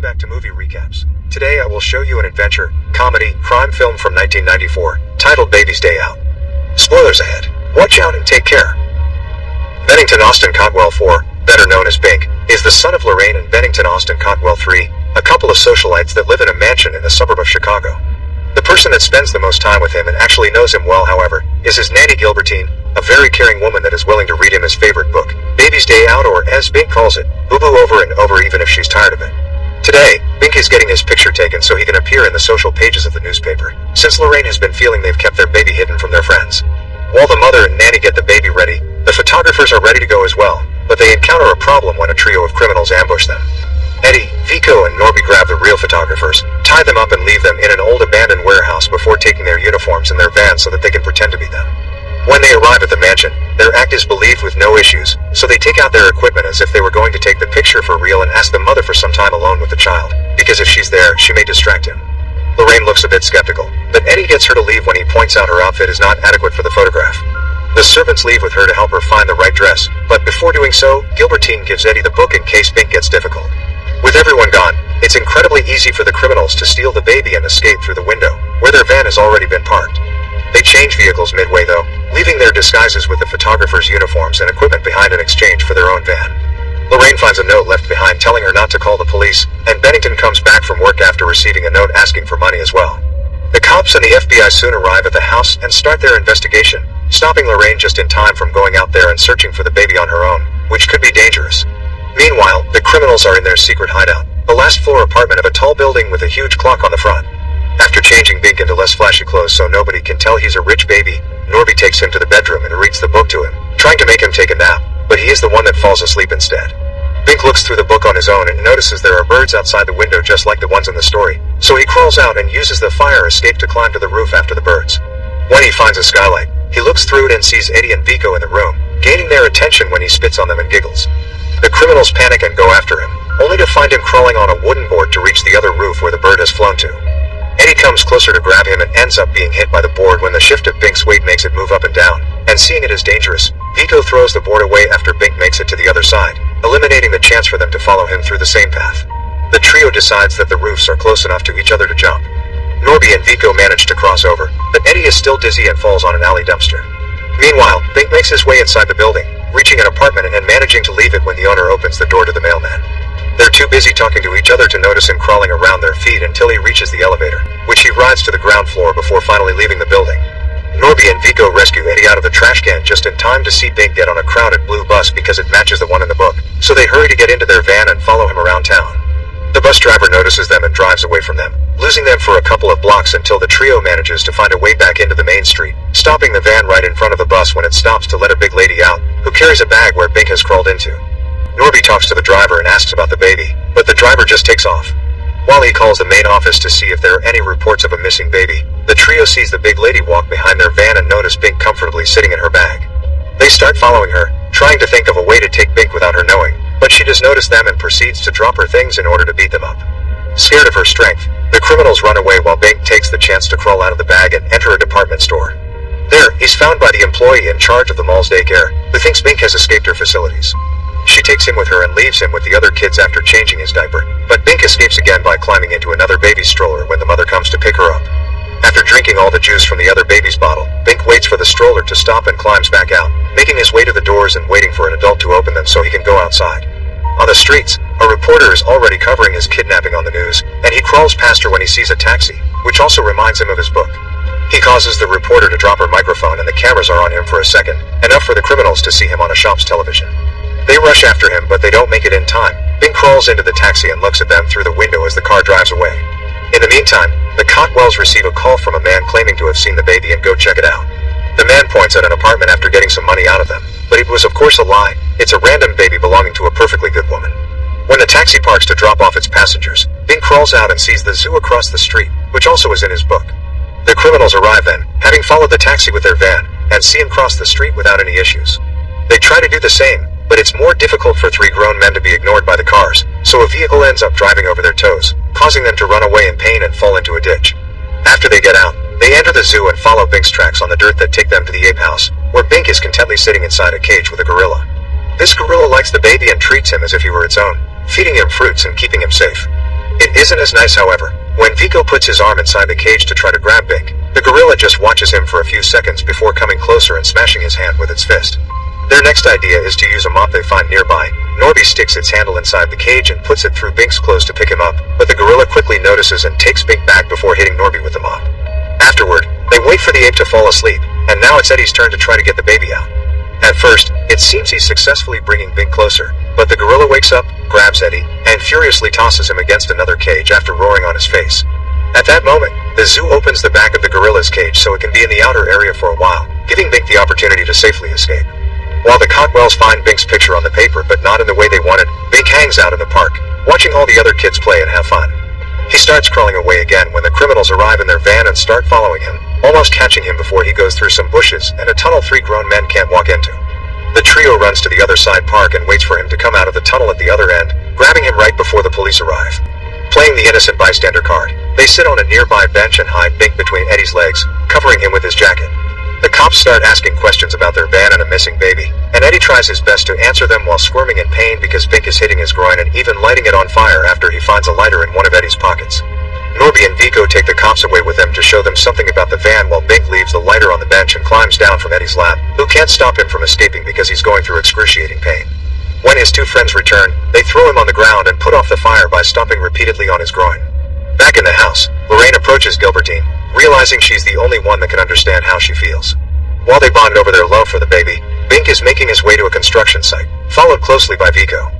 back to Movie Recaps. Today I will show you an adventure, comedy, crime film from 1994, titled Baby's Day Out. Spoilers ahead. Watch out and take care. Bennington Austin Cotwell IV, better known as Bink, is the son of Lorraine and Bennington Austin Cotwell III, a couple of socialites that live in a mansion in the suburb of Chicago. The person that spends the most time with him and actually knows him well, however, is his nanny Gilbertine, a very caring woman that is willing to read him his favorite book, Baby's Day Out, or as Bink calls it, boo-boo over and over even if she's tired of it. Today, Bink is getting his picture taken so he can appear in the social pages of the newspaper, since Lorraine has been feeling they've kept their baby hidden from their friends. While the mother and nanny get the baby ready, the photographers are ready to go as well, but they encounter a problem when a trio of criminals ambush them. Eddie, Vico, and Norby grab the real photographers, tie them up and leave them in an old abandoned warehouse before taking their uniforms in their van so that they can pretend to be them. When they arrive at the mansion, their act is believed with no issues, so they take out their equipment as if they were going to take the picture for real and ask the mother for some time alone with the child, because if she's there, she may distract him. Lorraine looks a bit skeptical, but Eddie gets her to leave when he points out her outfit is not adequate for the photograph. The servants leave with her to help her find the right dress, but before doing so, Gilbertine gives Eddie the book in case Bink gets difficult. With everyone gone, it's incredibly easy for the criminals to steal the baby and escape through the window, where their van has already been parked. They change vehicles midway though, leaving their disguises with the photographers' uniforms and equipment behind in exchange for their own van. Lorraine finds a note left behind telling her not to call the police, and Bennington comes back from work after receiving a note asking for money as well. The cops and the FBI soon arrive at the house and start their investigation, stopping Lorraine just in time from going out there and searching for the baby on her own, which could be dangerous. Meanwhile, the criminals are in their secret hideout, the last floor apartment of a tall building with a huge clock on the front. After changing Bink into less flashy clothes so nobody can tell he's a rich baby, Norby takes him to the bedroom and reads the book to him, trying to make him take a nap, but he is the one that falls asleep instead. Bink looks through the book on his own and notices there are birds outside the window just like the ones in the story, so he crawls out and uses the fire escape to climb to the roof after the birds. When he finds a skylight, he looks through it and sees Eddie and Vico in the room, gaining their attention when he spits on them and giggles. The criminals panic and go after him, only to find him crawling on a wooden board to reach the other roof where the bird has flown to. Eddie comes closer to grab him and ends up being hit by the board when the shift of Bink's weight makes it move up and down, and seeing it as dangerous, Vico throws the board away after Bink makes it to the other side, eliminating the chance for them to follow him through the same path. The trio decides that the roofs are close enough to each other to jump. Norby and Vico manage to cross over, but Eddie is still dizzy and falls on an alley dumpster. Meanwhile, Bink makes his way inside the building, reaching an apartment and managing to leave it when the owner opens the door to the mailman. They're too busy talking to each other to notice him crawling around their feet until he reaches the elevator, which he rides to the ground floor before finally leaving the building. Norby and Vico rescue Eddie out of the trash can just in time to see Bink get on a crowded blue bus because it matches the one in the book, so they hurry to get into their van and follow him around town. The bus driver notices them and drives away from them, losing them for a couple of blocks until the trio manages to find a way back into the main street, stopping the van right in front of the bus when it stops to let a big lady out, who carries a bag where Bink has crawled into. Norby talks to the driver and asks about the baby, but the driver just takes off. While he calls the main office to see if there are any reports of a missing baby, the trio sees the big lady walk behind their van and notice Bink comfortably sitting in her bag. They start following her, trying to think of a way to take Bink without her knowing, but she does notice them and proceeds to drop her things in order to beat them up. Scared of her strength, the criminals run away while Bink takes the chance to crawl out of the bag and enter a department store. There, he's found by the employee in charge of the mall's daycare, who thinks Bink has escaped her facilities. She takes him with her and leaves him with the other kids after changing his diaper, but Bink escapes again by climbing into another baby's stroller when the mother comes to pick her up. After drinking all the juice from the other baby's bottle, Bink waits for the stroller to stop and climbs back out, making his way to the doors and waiting for an adult to open them so he can go outside. On the streets, a reporter is already covering his kidnapping on the news, and he crawls past her when he sees a taxi, which also reminds him of his book. He causes the reporter to drop her microphone and the cameras are on him for a second, enough for the criminals to see him on a shop's television. They rush after him but they don't make it in time. Bink crawls into the taxi and looks at them through the window as the car drives away. In the meantime, the Cotwells receive a call from a man claiming to have seen the baby and go check it out. The man points at an apartment after getting some money out of them, but it was of course a lie. It's a random baby belonging to a perfectly good woman. When the taxi parks to drop off its passengers, Bink crawls out and sees the zoo across the street, which also is in his book. The criminals arrive then, having followed the taxi with their van, and see him cross the street without any issues. They try to do the same, but it's more difficult for three grown men to be ignored by the cars, so a vehicle ends up driving over their toes, causing them to run away in pain and fall into a ditch. After they get out, they enter the zoo and follow Bink's tracks on the dirt that take them to the ape house, where Bink is contentedly sitting inside a cage with a gorilla. This gorilla likes the baby and treats him as if he were its own, feeding him fruits and keeping him safe. It isn't as nice, however. When Vico puts his arm inside the cage to try to grab Bink, the gorilla just watches him for a few seconds before coming closer and smashing his hand with its fist. Their next idea is to use a mop they find nearby. Norby sticks its handle inside the cage and puts it through Bink's clothes to pick him up, but the gorilla quickly notices and takes Bink back before hitting Norby with the mop. Afterward, they wait for the ape to fall asleep, and now it's Eddie's turn to try to get the baby out. At first, it seems he's successfully bringing Bink closer, but the gorilla wakes up, grabs Eddie, and furiously tosses him against another cage after roaring on his face. At that moment, the zoo opens the back of the gorilla's cage so it can be in the outer area for a while, giving Bink the opportunity to safely escape. While the Cotwells find Bink's picture on the paper but not in the way they wanted, Bink hangs out in the park, watching all the other kids play and have fun. He starts crawling away again when the criminals arrive in their van and start following him, almost catching him before he goes through some bushes and a tunnel 3 grown men can't walk into. The trio runs to the other side park and waits for him to come out of the tunnel at the other end, grabbing him right before the police arrive. Playing the innocent bystander card, they sit on a nearby bench and hide Bink between Eddie's legs, covering him with his jacket. The cops start asking questions about their van and a missing baby, and Eddie tries his best to answer them while squirming in pain because Bink is hitting his groin and even lighting it on fire after he finds a lighter in one of Eddie's pockets. Norby and Vico take the cops away with them to show them something about the van while Bink leaves the lighter on the bench and climbs down from Eddie's lap, who can't stop him from escaping because he's going through excruciating pain. When his 2 friends return, they throw him on the ground and put off the fire by stomping repeatedly on his groin. Back in the house, Lorraine approaches Gilbertine, realizing she's the only one that can understand how she feels. While they bond over their love for the baby, Bink is making his way to a construction site, followed closely by Vico.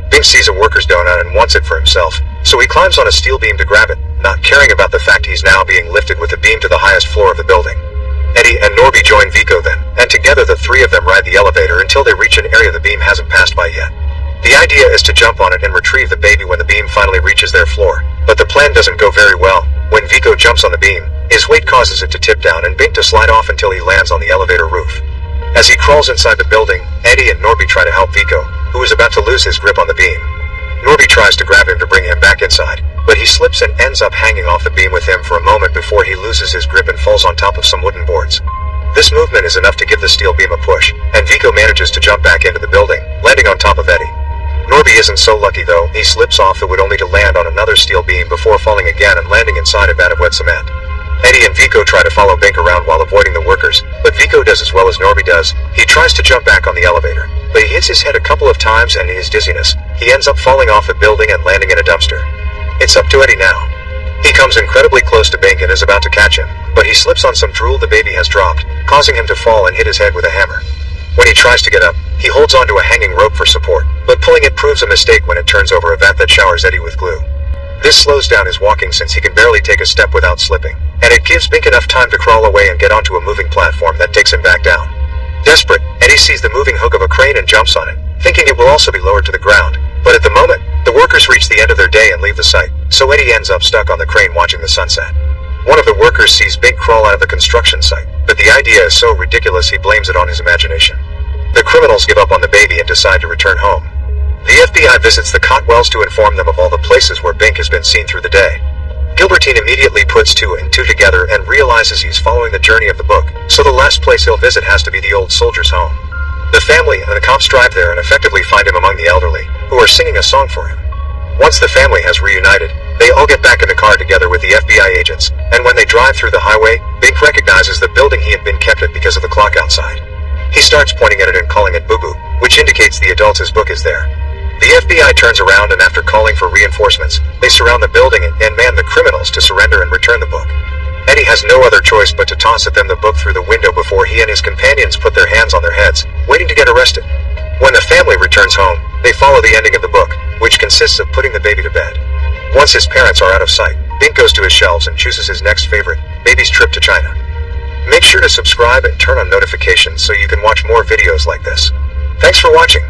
Bink sees a worker's donut and wants it for himself, so he climbs on a steel beam to grab it, not caring about the fact he's now being lifted with the beam to the highest floor of the building. Eddie and Norby join Vico then, and together the 3 of them ride the elevator until they reach an area the beam hasn't passed by yet. The idea is to jump on it and retrieve the baby when the beam finally reaches their floor, but the plan doesn't go very well. When Vico jumps on the beam, his weight causes it to tip down and Bink to slide off until he lands on the elevator roof. As he crawls inside the building, Eddie and Norby try to help Vico, who is about to lose his grip on the beam. Norby tries to grab him to bring him back inside, but he slips and ends up hanging off the beam with him for a moment before he loses his grip and falls on top of some wooden boards. This movement is enough to give the steel beam a push, and Vico manages to jump back into the building, landing on top of Eddie. Norby isn't so lucky though. He slips off the wood only to land on another steel beam before falling again and landing inside a vat of wet cement. Eddie and Vico try to follow Bink around while avoiding the workers, but Vico does as well as Norby does. He tries to jump back on the elevator, but he hits his head a couple of times and in his dizziness, he ends up falling off the building and landing in a dumpster. It's up to Eddie now. He comes incredibly close to Bink and is about to catch him, but he slips on some drool the baby has dropped, causing him to fall and hit his head with a hammer. When he tries to get up, he holds onto a hanging rope for support, but pulling it proves a mistake when it turns over a vat that showers Eddie with glue. This slows down his walking since he can barely take a step without slipping, and it gives Bink enough time to crawl away and get onto a moving platform that takes him back down. Desperate, Eddie sees the moving hook of a crane and jumps on it, thinking it will also be lowered to the ground, but at the moment, the workers reach the end of their day and leave the site, so Eddie ends up stuck on the crane watching the sunset. One of the workers sees Bink crawl out of the construction site, but the idea is so ridiculous he blames it on his imagination. The criminals give up on the baby and decide to return home. The FBI visits the Cotwells to inform them of all the places where Bink has been seen through the day. Gilbertine immediately puts 2 and 2 together and realizes he's following the journey of the book, so the last place he'll visit has to be the old soldier's home. The family and the cops drive there and effectively find him among the elderly, who are singing a song for him. Once the family has reunited, they all get back in the car together with the FBI agents, and when they drive through the highway, Bink recognizes the building he had been kept at because of the clock outside. He starts pointing at it and calling it boo-boo, which indicates the adult's book is there. The FBI turns around and after calling for reinforcements, they surround the building and man the criminals to surrender and return the book. Eddie has no other choice but to toss at them the book through the window before he and his companions put their hands on their heads, waiting to get arrested. When the family returns home, they follow the ending of the book, which consists of putting the baby to bed. Once his parents are out of sight, Bink goes to his shelves and chooses his next favorite, Baby's Trip to China. Make sure to subscribe and turn on notifications so you can watch more videos like this. Thanks for watching.